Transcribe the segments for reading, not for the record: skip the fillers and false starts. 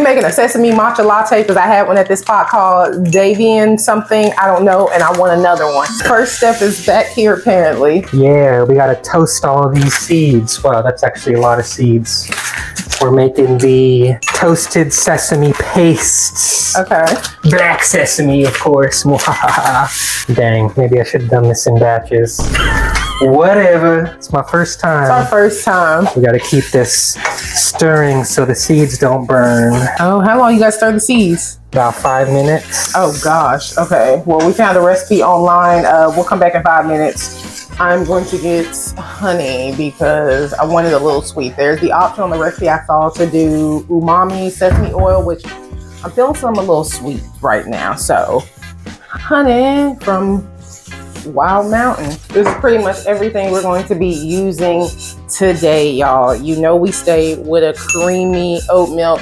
making a sesame matcha latte because I had one at this spot called Vien something. I don't know. And I want another one. First step is back here apparently. Yeah, we gotta toast all of these seeds. Wow, that's actually a lot of seeds. We're making the toasted sesame pastes. Okay. Black sesame, of course. Dang, maybe I should have done this in batches. Whatever. It's my first time. It's our first time. We gotta keep this stirring so the seeds don't burn. Oh, how long you gotta stir the seeds? About 5 minutes. Oh gosh. Okay. Well, we found a recipe online. We'll come back in 5 minutes. I'm going to get honey because I wanted a little sweet. There's the option on the recipe I saw to do umami sesame oil, which I'm feeling some a little sweet right now. So honey from Wild Mountain. This is pretty much everything we're going to be using today, y'all. You know we stay with a creamy oat milk.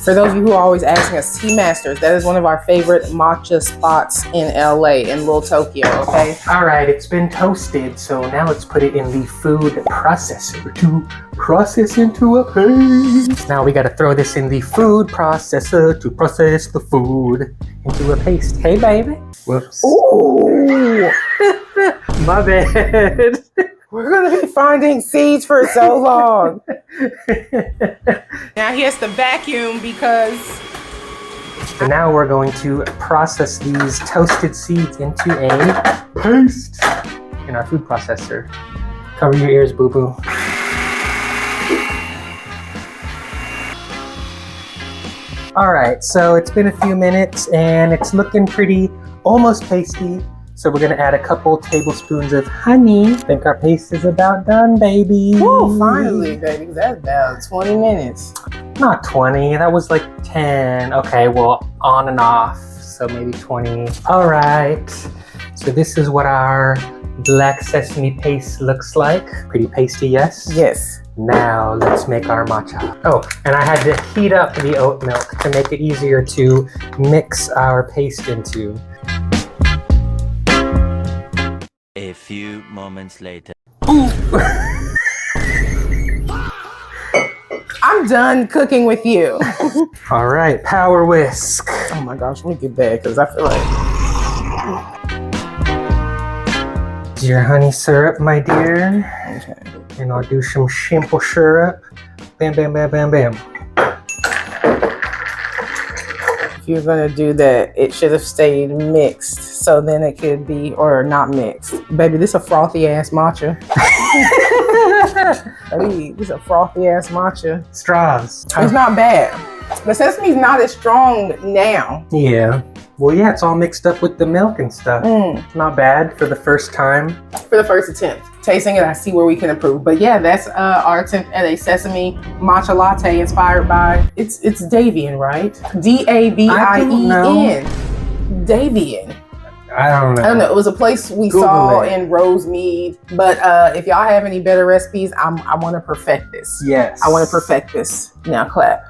For those of you who are always asking us, Tea Masters, that is one of our favorite matcha spots in LA, in Little Tokyo, okay? All right, it's been toasted, so now let's put it in the food processor to process into a paste. Now we gotta throw this in the food processor to process the food into a paste. Hey, baby. Whoops. Ooh, My bad. we're gonna be finding seeds for so long. Now he has to vacuum because... So now we're going to process these toasted seeds into a paste in our food processor. Cover your ears, boo-boo. All right, so it's been a few minutes and it's looking pretty almost pasty. So we're gonna add a couple tablespoons of honey. I think our paste is about done, baby. Woo, finally, baby, that's about 20 minutes. Not 20, that was like 10. Okay, well, on and off, so maybe 20. All right, so this is what our black sesame paste looks like. Pretty pasty, yes? Yes. Now let's make our matcha. Oh, and I had to heat up the oat milk to make it easier to mix our paste into. A few moments later. I'm done cooking with you. All right, power whisk. Oh my gosh, let me get back because I feel like... Your honey syrup, my dear. Okay. And I'll do some simple syrup. Bam, bam, bam, bam, bam. If you're gonna do that, it should have stayed mixed. So then it could be, or not mixed. Baby, this a frothy ass matcha. Baby, this a frothy ass matcha. Straws. It's not bad. The sesame's not as strong now. Yeah. Well, yeah, it's all mixed up with the milk and stuff. Not bad for the first time. For the first attempt. Tasting it, I see where we can improve. But yeah, that's our attempt at a sesame matcha latte inspired by, it's Davien, right? D-A-V-I-E-N. Davien. I don't know. I don't know. It was a place we saw in Rosemead. But if y'all have any better recipes, I want to perfect this. Yes. I want to perfect this. Now clap.